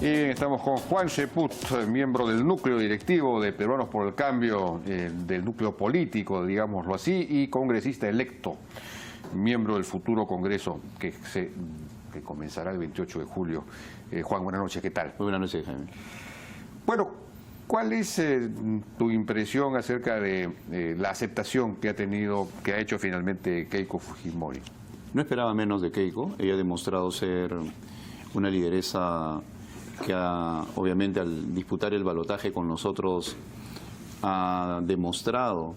Y estamos con Juan Cheput, miembro del núcleo directivo de Peruanos por el Cambio, del núcleo político, digámoslo así, y congresista electo, miembro del futuro Congreso que comenzará el 28 de julio. Juan, buenas noches, ¿qué tal? Muy buenas noches, Jaime. Bueno, ¿cuál es tu impresión acerca de la aceptación que ha hecho finalmente Keiko Fujimori? No esperaba menos de Keiko. Ella ha demostrado ser una lideresa que obviamente al disputar el balotaje con nosotros ha demostrado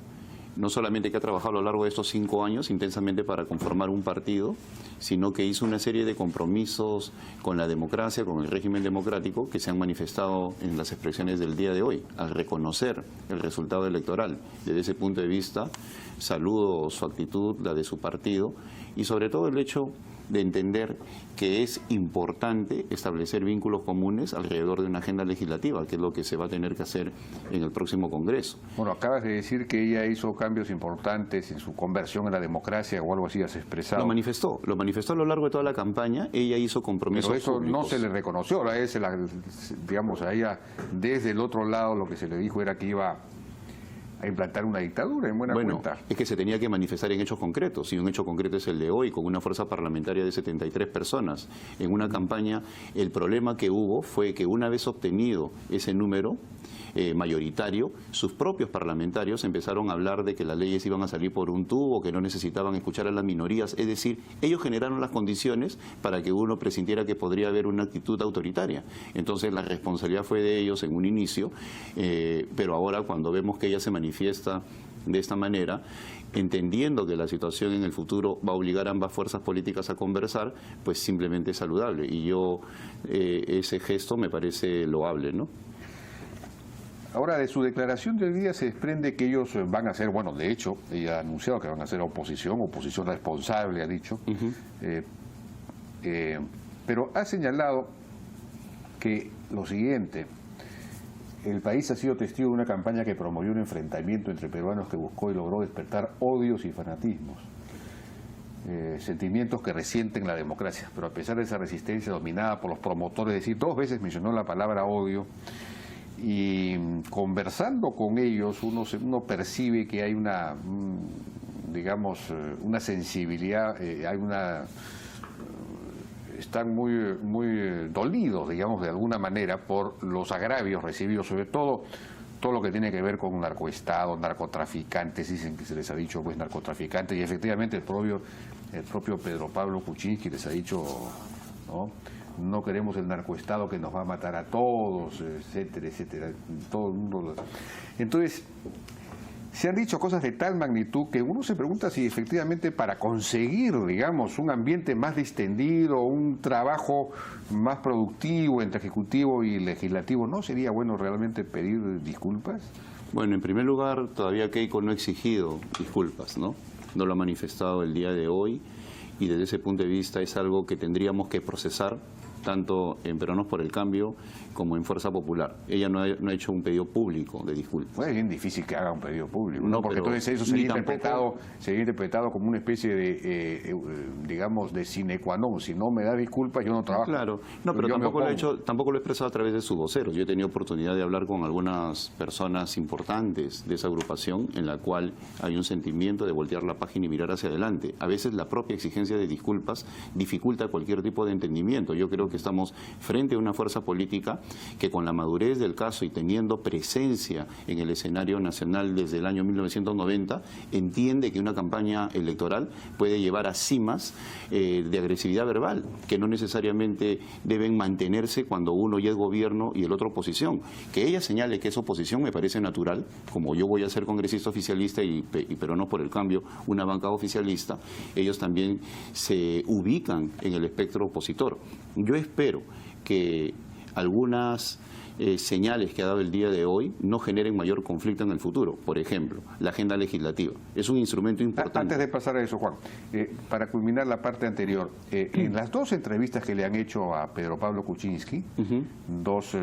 no solamente que ha trabajado a lo largo de estos 5 años intensamente para conformar un partido, sino que hizo una serie de compromisos con la democracia, con el régimen democrático, que se han manifestado en las expresiones del día de hoy, al reconocer el resultado electoral. Desde ese punto de vista, saludo su actitud, la de su partido, y sobre todo el hecho de entender que es importante establecer vínculos comunes alrededor de una agenda legislativa, que es lo que se va a tener que hacer en el próximo Congreso. Bueno, acabas de decir que ella hizo cambios importantes en su conversión a la democracia o algo así has expresado. Lo manifestó a lo largo de toda la campaña. Ella hizo compromisos Pero eso públicos. no se le reconoció, digamos, a ella desde el otro lado lo que se le dijo era que iba a implantar una dictadura, en buena cuenta. Es que se tenía que manifestar en hechos concretos, y un hecho concreto es el de hoy, con una fuerza parlamentaria de 73 personas. En una campaña, el problema que hubo fue que una vez obtenido ese número mayoritario, sus propios parlamentarios empezaron a hablar de que las leyes iban a salir por un tubo, que no necesitaban escuchar a las minorías. Es decir, ellos generaron las condiciones para que uno presintiera que podría haber una actitud autoritaria. Entonces la responsabilidad fue de ellos en un inicio, pero ahora cuando vemos que ella se manifiesta de esta manera, entendiendo que la situación en el futuro va a obligar a ambas fuerzas políticas a conversar, pues simplemente es saludable. Y ese gesto me parece loable, ¿no? Ahora, de su declaración del día se desprende que ellos van a ser, bueno, de hecho, ella ha anunciado que van a ser oposición responsable, ha dicho, pero ha señalado que lo siguiente: el país ha sido testigo de una campaña que promovió un enfrentamiento entre peruanos que buscó y logró despertar odios y fanatismos, sentimientos que resienten la democracia, pero a pesar de esa resistencia dominada por los promotores, es decir, 2 veces mencionó la palabra odio. Y conversando con ellos uno percibe que hay una sensibilidad, están muy dolidos, digamos, de alguna manera por los agravios recibidos, sobre todo lo que tiene que ver con un narcoestado, narcotraficantes, dicen que se les ha dicho pues narcotraficantes, y efectivamente el propio Pedro Pablo Kuczynski les ha dicho, ¿no? No queremos el narcoestado que nos va a matar a todos, etcétera, etcétera. Todo el mundo. Entonces, se han dicho cosas de tal magnitud que uno se pregunta si efectivamente para conseguir, digamos, un ambiente más distendido, un trabajo más productivo entre ejecutivo y legislativo, ¿no sería bueno realmente pedir disculpas? Bueno, en primer lugar, todavía Keiko no ha exigido disculpas, ¿no? No lo ha manifestado el día de hoy, y desde ese punto de vista es algo que tendríamos que procesar tanto en Peruanos por el Cambio como en Fuerza Popular. Ella no ha hecho un pedido público de disculpas. Fue bien difícil que haga un pedido público, no, porque entonces eso sería interpretado como una especie de, digamos, de sine qua non. Si no me da disculpas, yo no trabajo. Claro, no, pero tampoco lo he expresado a través de su vocero. Yo he tenido oportunidad de hablar con algunas personas importantes de esa agrupación, en la cual hay un sentimiento de voltear la página y mirar hacia adelante. A veces la propia exigencia de disculpas dificulta cualquier tipo de entendimiento. Yo creo que estamos frente a una fuerza política que, con la madurez del caso y teniendo presencia en el escenario nacional desde el año 1990, entiende que una campaña electoral puede llevar a cimas de agresividad verbal, que no necesariamente deben mantenerse cuando uno ya es gobierno y el otro oposición. Que ella señale que es oposición me parece natural, como yo voy a ser congresista oficialista y Peruanos por el Cambio una bancada oficialista, ellos también se ubican en el espectro opositor. Yo espero que algunas señales que ha dado el día de hoy no generen mayor conflicto en el futuro. Por ejemplo, la agenda legislativa. Es un instrumento importante. Antes de pasar a eso, Juan, para culminar la parte anterior, en las 2 entrevistas que le han hecho a Pedro Pablo Kuczynski, 2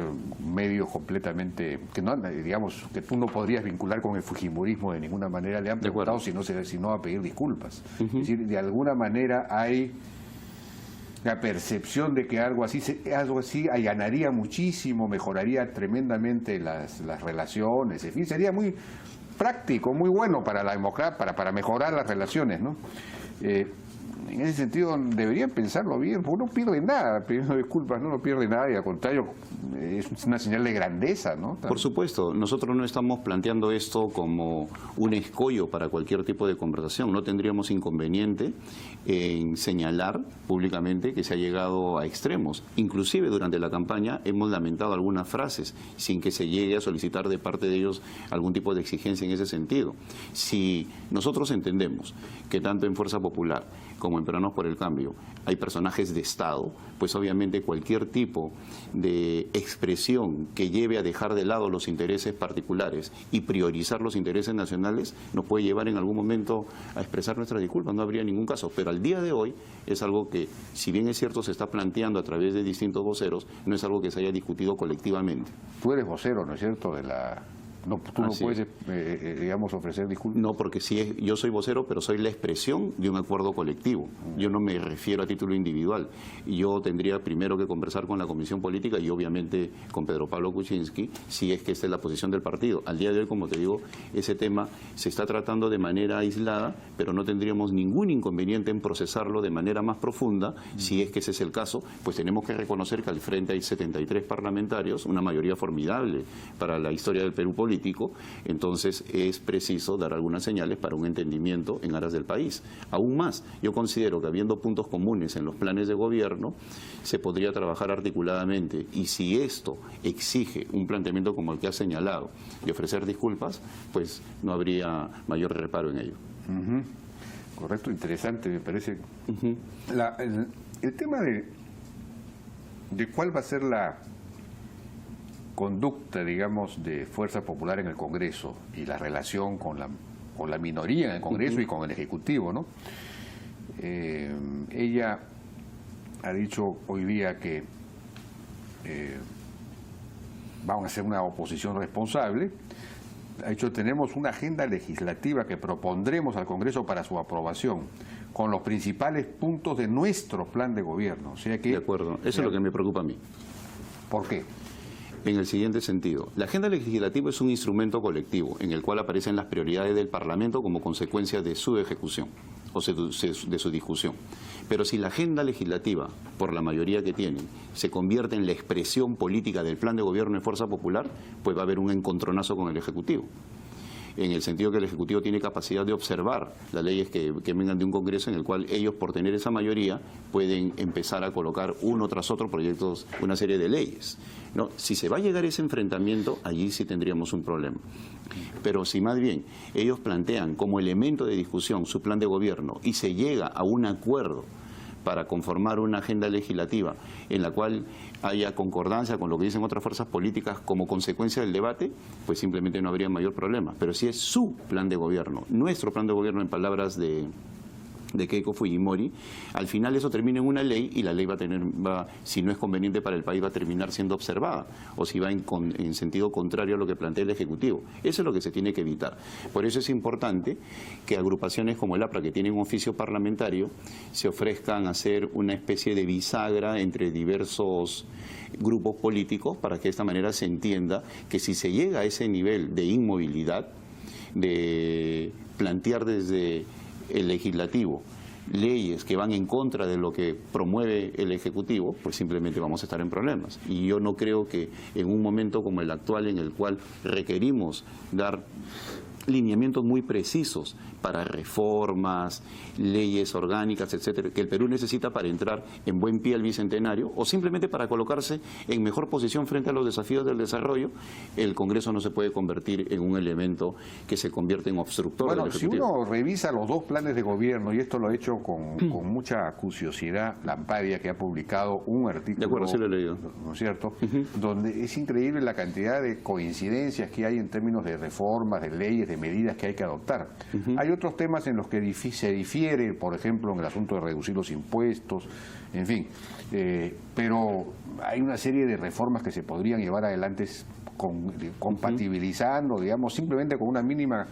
medios completamente, que no, digamos, que tú no podrías vincular con el fujimorismo de ninguna manera, le han preguntado si no va a pedir disculpas. Es decir, de alguna manera hay la percepción de que algo así allanaría muchísimo, mejoraría tremendamente las relaciones, en fin, sería muy práctico, muy bueno para la democracia, para mejorar las relaciones, ¿no? En ese sentido deberían pensarlo bien, porque no pierden nada pidiendo disculpas, no pierde nada y al contrario es una señal de grandeza, ¿no? Por supuesto, nosotros no estamos planteando esto como un escollo para cualquier tipo de conversación, no tendríamos inconveniente en señalar públicamente que se ha llegado a extremos. Inclusive durante la campaña hemos lamentado algunas frases sin que se llegue a solicitar de parte de ellos algún tipo de exigencia en ese sentido. Si nosotros entendemos que tanto en Fuerza Popular como en Peruanos por el Cambio hay personajes de Estado, pues obviamente cualquier tipo de expresión que lleve a dejar de lado los intereses particulares y priorizar los intereses nacionales nos puede llevar en algún momento a expresar nuestras disculpas, no habría ningún caso. Pero al día de hoy es algo que, si bien es cierto, se está planteando a través de distintos voceros, no es algo que se haya discutido colectivamente. Tú eres vocero, ¿no es cierto?, de la... No, tú no puedes, digamos, ofrecer disculpas. No, porque yo soy vocero, pero soy la expresión de un acuerdo colectivo. Yo no me refiero a título individual. Yo tendría primero que conversar con la Comisión Política y obviamente con Pedro Pablo Kuczynski, si es que esta es la posición del partido. Al día de hoy, como te digo, ese tema se está tratando de manera aislada, pero no tendríamos ningún inconveniente en procesarlo de manera más profunda. Si es que ese es el caso, pues tenemos que reconocer que al frente hay 73 parlamentarios, una mayoría formidable para la historia del Perú político. Entonces es preciso dar algunas señales para un entendimiento en aras del país. Aún más, yo considero que habiendo puntos comunes en los planes de gobierno, se podría trabajar articuladamente, y si esto exige un planteamiento como el que ha señalado de ofrecer disculpas, pues no habría mayor reparo en ello. Correcto, interesante, me parece. El tema de cuál va a ser la conducta, digamos, de Fuerza Popular en el Congreso y la relación con la minoría en el Congreso y con el Ejecutivo, ¿no? Ella ha dicho hoy día que vamos a hacer una oposición responsable. Ha dicho, tenemos una agenda legislativa que propondremos al Congreso para su aprobación, con los principales puntos de nuestro plan de gobierno. O sea que, de acuerdo, eso es lo que me preocupa a mí. ¿Por qué? En el siguiente sentido, la agenda legislativa es un instrumento colectivo en el cual aparecen las prioridades del Parlamento como consecuencia de su ejecución o de su discusión. Pero si la agenda legislativa, por la mayoría que tienen, se convierte en la expresión política del plan de gobierno de Fuerza Popular, pues va a haber un encontronazo con el Ejecutivo, en el sentido que el Ejecutivo tiene capacidad de observar las leyes que vengan de un Congreso en el cual ellos, por tener esa mayoría, pueden empezar a colocar uno tras otro proyectos, una serie de leyes, ¿no? Si se va a llegar a ese enfrentamiento, allí sí tendríamos un problema. Pero si más bien ellos plantean como elemento de discusión su plan de gobierno y se llega a un acuerdo para conformar una agenda legislativa en la cual haya concordancia con lo que dicen otras fuerzas políticas como consecuencia del debate, pues simplemente no habría mayor problema. Pero si es su plan de gobierno, nuestro plan de gobierno, en palabras de Keiko Fujimori, al final eso termina en una ley y la ley si no es conveniente para el país, va a terminar siendo observada, o si va en sentido contrario a lo que plantea el Ejecutivo. Eso es lo que se tiene que evitar. Por eso es importante que agrupaciones como el APRA, que tienen un oficio parlamentario, se ofrezcan a hacer una especie de bisagra entre diversos grupos políticos para que de esta manera se entienda que si se llega a ese nivel de inmovilidad, de plantear desde el legislativo leyes que van en contra de lo que promueve el Ejecutivo, pues simplemente vamos a estar en problemas. Y yo no creo que en un momento como el actual, en el cual requerimos dar lineamientos muy precisos para reformas, leyes orgánicas, etcétera, que el Perú necesita para entrar en buen pie al bicentenario, o simplemente para colocarse en mejor posición frente a los desafíos del desarrollo, el Congreso no se puede convertir en un elemento que se convierte en obstructor del Ejecutivo. Si uno revisa los dos planes de gobierno, y esto lo ha hecho con mucha acuciosidad Lampadia, que ha publicado un artículo, de acuerdo, sí lo he leído, ¿no es cierto?, donde es increíble la cantidad de coincidencias que hay en términos de reformas, de leyes, de medidas que hay que adoptar. Hay otros temas en los que se difiere, por ejemplo, en el asunto de reducir los impuestos, en fin, pero hay una serie de reformas que se podrían llevar adelante compatibilizando, digamos, simplemente con una mínima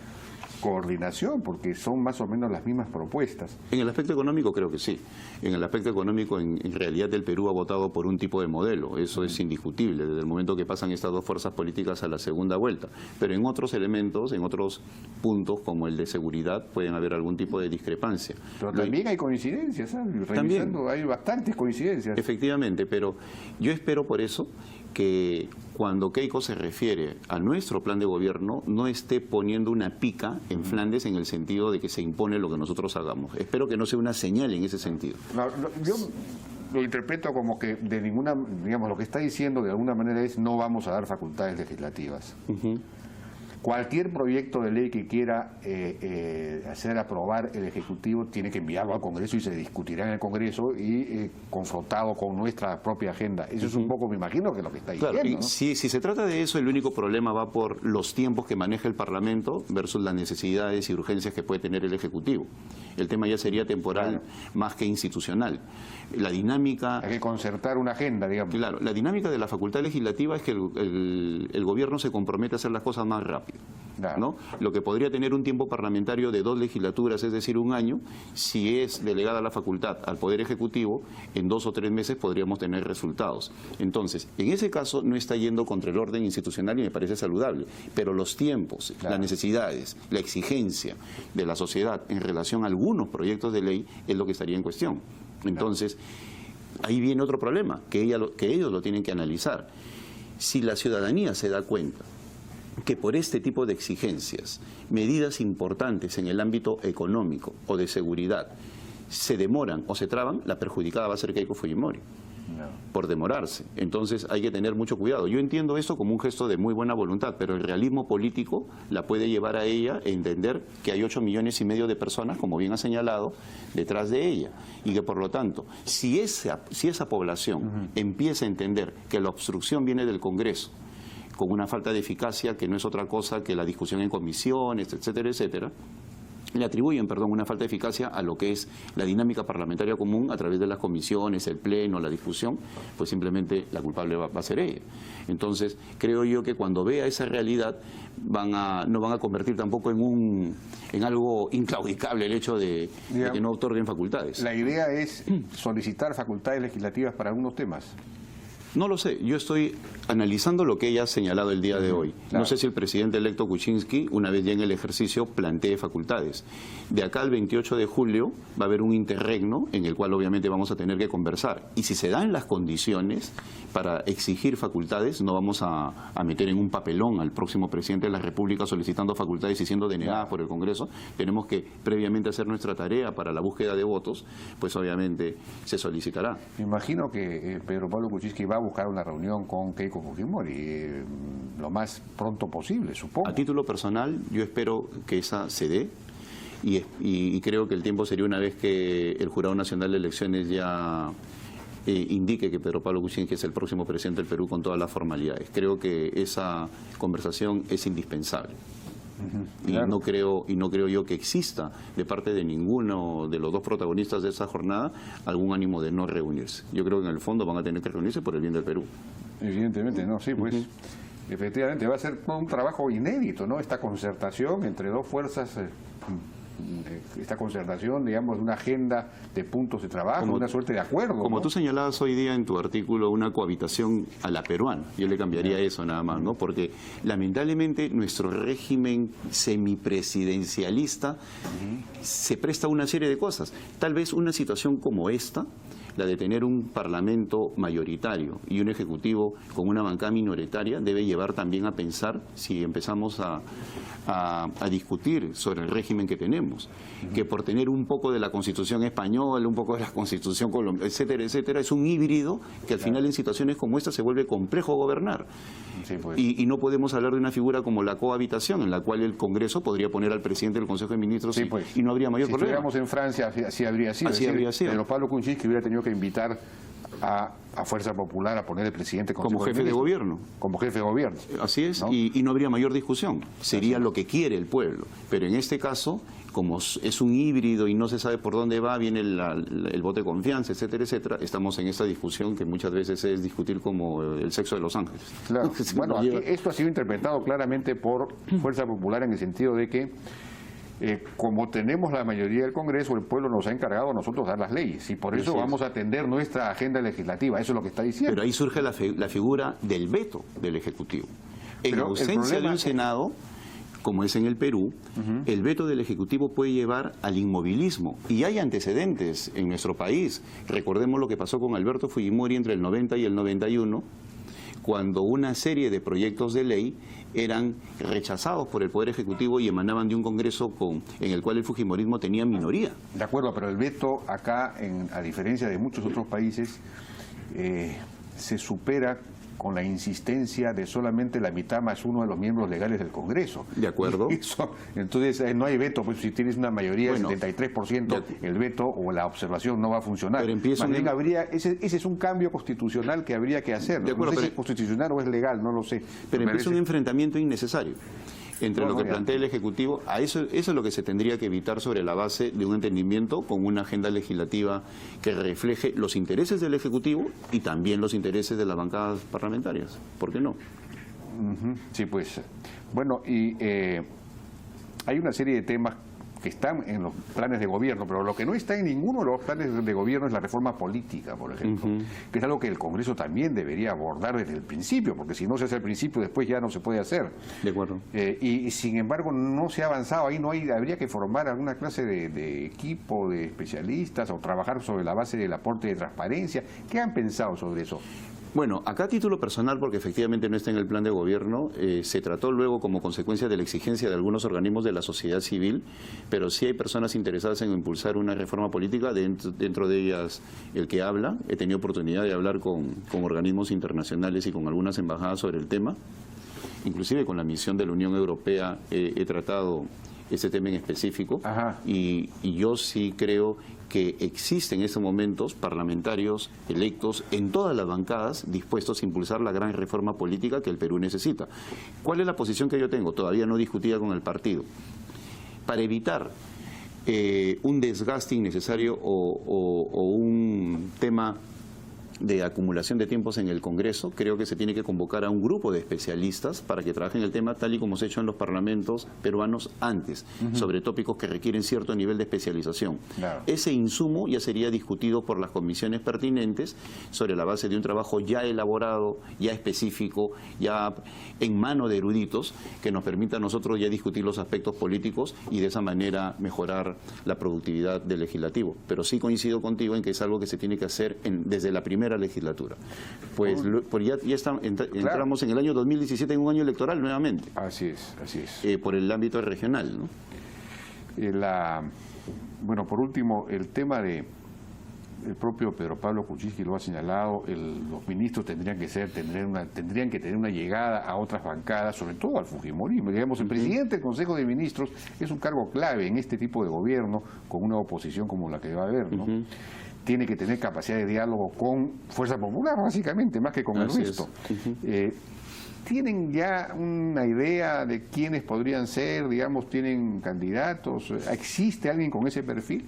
coordinación, porque son más o menos las mismas propuestas. En el aspecto económico creo que sí. En el aspecto económico, en realidad el Perú ha votado por un tipo de modelo. Eso es indiscutible desde el momento que pasan estas dos fuerzas políticas a la segunda vuelta. Pero en otros elementos, en otros puntos, como el de seguridad, pueden haber algún tipo de discrepancia. Pero también hay coincidencias, ¿sabes? Revisando, también hay bastantes coincidencias. Efectivamente, pero yo espero por eso que cuando Keiko se refiere a nuestro plan de gobierno no esté poniendo una pica en Flandes en el sentido de que se impone lo que nosotros hagamos. Espero que no sea una señal en ese sentido. No, yo lo interpreto como que de ninguna, digamos, lo que está diciendo de alguna manera es no vamos a dar facultades legislativas. Cualquier proyecto de ley que quiera hacer aprobar el Ejecutivo tiene que enviarlo al Congreso y se discutirá en el Congreso y confrontado con nuestra propia agenda. Eso es un poco, me imagino, que es lo que está diciendo. Claro, y ¿no? si se trata de eso, el único problema va por los tiempos que maneja el Parlamento versus las necesidades y urgencias que puede tener el Ejecutivo. El tema ya sería temporal más que institucional. La dinámica... Hay que concertar una agenda, digamos. Claro, la dinámica de la facultad legislativa es que el gobierno se compromete a hacer las cosas más rápido. ¿No? Lo que podría tener un tiempo parlamentario de 2 legislaturas, es decir, 1 año, si es delegada la facultad al Poder Ejecutivo, en 2 o 3 meses podríamos tener resultados. Entonces, en ese caso no está yendo contra el orden institucional y me parece saludable, pero los tiempos, las necesidades, la exigencia de la sociedad en relación a algunos proyectos de ley es lo que estaría en cuestión. Entonces, ahí viene otro problema, que ellos lo tienen que analizar. Si la ciudadanía se da cuenta que por este tipo de exigencias, medidas importantes en el ámbito económico o de seguridad, se demoran o se traban, la perjudicada va a ser Keiko Fujimori, por demorarse. Entonces hay que tener mucho cuidado. Yo entiendo esto como un gesto de muy buena voluntad, pero el realismo político la puede llevar a ella a entender que hay 8,5 millones de personas, como bien ha señalado, detrás de ella. Y que por lo tanto, si esa población empieza a entender que la obstrucción viene del Congreso, con una falta de eficacia que no es otra cosa que la discusión en comisiones, etcétera, etcétera, le atribuyen, una falta de eficacia a lo que es la dinámica parlamentaria común a través de las comisiones, el pleno, la discusión, pues simplemente la culpable va a ser ella. Entonces, creo yo que cuando vea esa realidad no van a convertir tampoco en algo inclaudicable el hecho de que no otorguen facultades. La idea es solicitar facultades legislativas para algunos temas. No lo sé, yo estoy analizando lo que ella ha señalado el día de hoy. No sé si el presidente electo Kuczynski, una vez ya en el ejercicio, plantee facultades. De acá al 28 de julio va a haber un interregno en el cual obviamente vamos a tener que conversar. Y si se dan las condiciones para exigir facultades, no vamos a meter en un papelón al próximo presidente de la República solicitando facultades y siendo denegadas por el Congreso. Tenemos que previamente hacer nuestra tarea para la búsqueda de votos, pues obviamente se solicitará. Me imagino que Pedro Pablo Kuczynski va a buscar una reunión con Keiko Fujimori lo más pronto posible, supongo. A título personal, yo espero que esa se dé y creo que el tiempo sería una vez que el Jurado Nacional de Elecciones ya indique que Pedro Pablo Kuczynski es el próximo presidente del Perú con todas las formalidades. Creo que esa conversación es indispensable. Claro. Y no creo yo que exista de parte de ninguno de los dos protagonistas de esa jornada algún ánimo de no reunirse. Yo creo que en el fondo van a tener que reunirse por el bien del Perú. Evidentemente, no, sí, pues efectivamente va a ser un trabajo inédito, ¿no? Esta concertación entre dos fuerzas, esta concertación, digamos, de una agenda de puntos de trabajo, una suerte de acuerdo. Como tú señalabas hoy día en tu artículo, una cohabitación a la peruana. Yo le cambiaría eso nada más, ¿no? Porque lamentablemente nuestro régimen semipresidencialista se presta a una serie de cosas. Tal vez una situación como esta, la de tener un parlamento mayoritario y un ejecutivo con una bancada minoritaria, debe llevar también a pensar, si empezamos a discutir sobre el régimen que tenemos, que por tener un poco de la Constitución española, un poco de la Constitución colombiana, etcétera, etcétera, es un híbrido que al final en situaciones como esta se vuelve complejo gobernar. Sí, pues. Y no podemos hablar de una figura como la cohabitación, en la cual el Congreso podría poner al presidente del Consejo de Ministros y no habría mayor problema. Si estuviéramos en Francia, así habría sido. Así habría sido. Pero Pablo Kuczynski hubiera tenido que invitar a Fuerza Popular a poner el presidente como jefe de gobierno. Como jefe de gobierno. Así es, ¿no? Y no habría mayor discusión. Sería lo que quiere el pueblo. Pero en este caso, como es un híbrido y no se sabe por dónde va, viene el voto de confianza, etcétera, etcétera, estamos en esta discusión que muchas veces es discutir como el sexo de los ángeles. Claro. Bueno, aquí esto ha sido interpretado claramente por Fuerza Popular en el sentido de que como tenemos la mayoría del Congreso, el pueblo nos ha encargado a nosotros dar las leyes y por eso vamos a atender nuestra agenda legislativa. Eso es lo que está diciendo. Pero ahí surge la figura del veto del Ejecutivo. En ausencia de un Senado, como es en el Perú, el veto del Ejecutivo puede llevar al inmovilismo. Y hay antecedentes en nuestro país. Recordemos lo que pasó con Alberto Fujimori entre el 90 y el 91, cuando una serie de proyectos de ley eran rechazados por el Poder Ejecutivo y emanaban de un Congreso en el cual el fujimorismo tenía minoría. De acuerdo, pero el veto acá, a diferencia de muchos otros países, se supera con la insistencia de solamente la mitad más uno de los miembros legales del Congreso. De acuerdo. Entonces no hay veto, pues si tienes una mayoría del 73%, el veto o la observación no va a funcionar. Pero empieza ese es un cambio constitucional que habría que hacer. De acuerdo, no sé si es constitucional o es legal, no lo sé. Pero empieza un enfrentamiento innecesario entre lo que plantea el Ejecutivo. Eso es lo que se tendría que evitar sobre la base de un entendimiento con una agenda legislativa que refleje los intereses del Ejecutivo y también los intereses de las bancadas parlamentarias. ¿Por qué no? Sí, pues. Bueno, y hay una serie de temas que están en los planes de gobierno, pero lo que no está en ninguno de los planes de gobierno es la reforma política, por ejemplo, que es algo que el Congreso también debería abordar desde el principio, porque si no se hace al principio, después ya no se puede hacer. De acuerdo. Y sin embargo no se ha avanzado, ahí habría que formar alguna clase de equipo de especialistas o trabajar sobre la base del aporte de transparencia. ¿Qué han pensado sobre eso? Bueno, acá a título personal, porque efectivamente no está en el plan de gobierno, se trató luego como consecuencia de la exigencia de algunos organismos de la sociedad civil, pero sí hay personas interesadas en impulsar una reforma política, dentro de ellas el que habla. He tenido oportunidad de hablar con organismos internacionales y con algunas embajadas sobre el tema, inclusive con la misión de la Unión Europea he tratado este tema en específico. Y yo sí creo que existen en estos momentos parlamentarios electos en todas las bancadas dispuestos a impulsar la gran reforma política que el Perú necesita. ¿Cuál es la posición que yo tengo? Todavía no discutida con el partido. Para evitar un desgaste innecesario o un tema de acumulación de tiempos en el Congreso, creo que se tiene que convocar a un grupo de especialistas para que trabajen el tema tal y como se ha hecho en los parlamentos peruanos antes, sobre tópicos que requieren cierto nivel de especialización. Claro. Ese insumo ya sería discutido por las comisiones pertinentes sobre la base de un trabajo ya elaborado, ya específico, ya en mano de eruditos, que nos permita a nosotros ya discutir los aspectos políticos y de esa manera mejorar la productividad del legislativo. Pero sí coincido contigo en que es algo que se tiene que hacer desde la primera legislatura. Pues ya entramos en el año 2017 en un año electoral nuevamente. Así es, así es. Por el ámbito regional, ¿no? Bueno, por último, el tema de el propio Pedro Pablo Kuczynski lo ha señalado, los ministros tendrían que tener una llegada a otras bancadas, sobre todo al fujimorismo. Digamos, el presidente del Consejo de Ministros es un cargo clave en este tipo de gobierno, con una oposición como la que va a haber, ¿no? Tiene que tener capacidad de diálogo con Fuerza Popular, básicamente, más que con el resto. ¿Tienen ya una idea de quiénes podrían ser? Digamos, ¿tienen candidatos? ¿Existe alguien con ese perfil?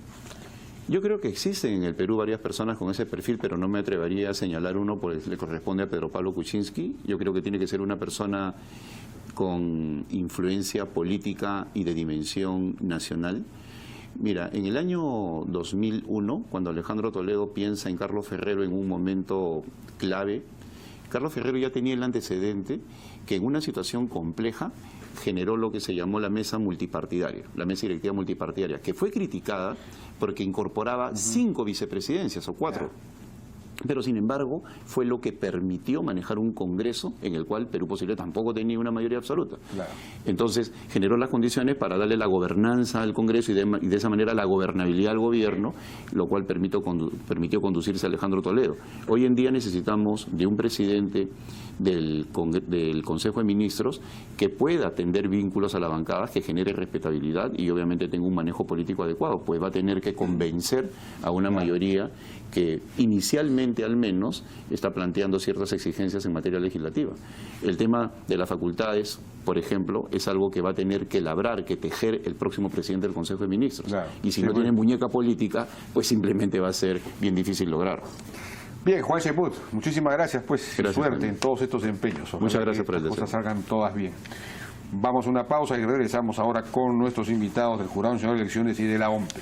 Yo creo que existen en el Perú varias personas con ese perfil, pero no me atrevería a señalar uno, pues le corresponde a Pedro Pablo Kuczynski. Yo creo que tiene que ser una persona con influencia política y de dimensión nacional. Mira, en el año 2001, cuando Alejandro Toledo piensa en Carlos Ferrero en un momento clave, Carlos Ferrero ya tenía el antecedente que en una situación compleja generó lo que se llamó la mesa multipartidaria, la mesa directiva multipartidaria, que fue criticada porque incorporaba 5 vicepresidencias o 4. Pero sin embargo fue lo que permitió manejar un Congreso en el cual Perú Posible tampoco tenía una mayoría absoluta. Entonces generó las condiciones para darle la gobernanza al Congreso y de esa manera la gobernabilidad al gobierno, lo cual permitió conducirse a Alejandro Toledo. Hoy en día necesitamos de un presidente del Consejo de Ministros que pueda tender vínculos a la bancada, que genere respetabilidad y obviamente tenga un manejo político adecuado, pues va a tener que convencer a una mayoría que inicialmente al menos está planteando ciertas exigencias en materia legislativa. El tema de las facultades, por ejemplo, es algo que va a tener que labrar, que tejer el próximo presidente del Consejo de Ministros. Y si no tiene muñeca política, pues simplemente va a ser bien difícil lograrlo. Bien, Juan Cheput, muchísimas gracias, pues suerte en todos estos empeños. Muchas gracias por el deseo. Que las cosas salgan todas bien. Vamos a una pausa y regresamos ahora con nuestros invitados del Jurado Nacional de Elecciones y de la OMPE.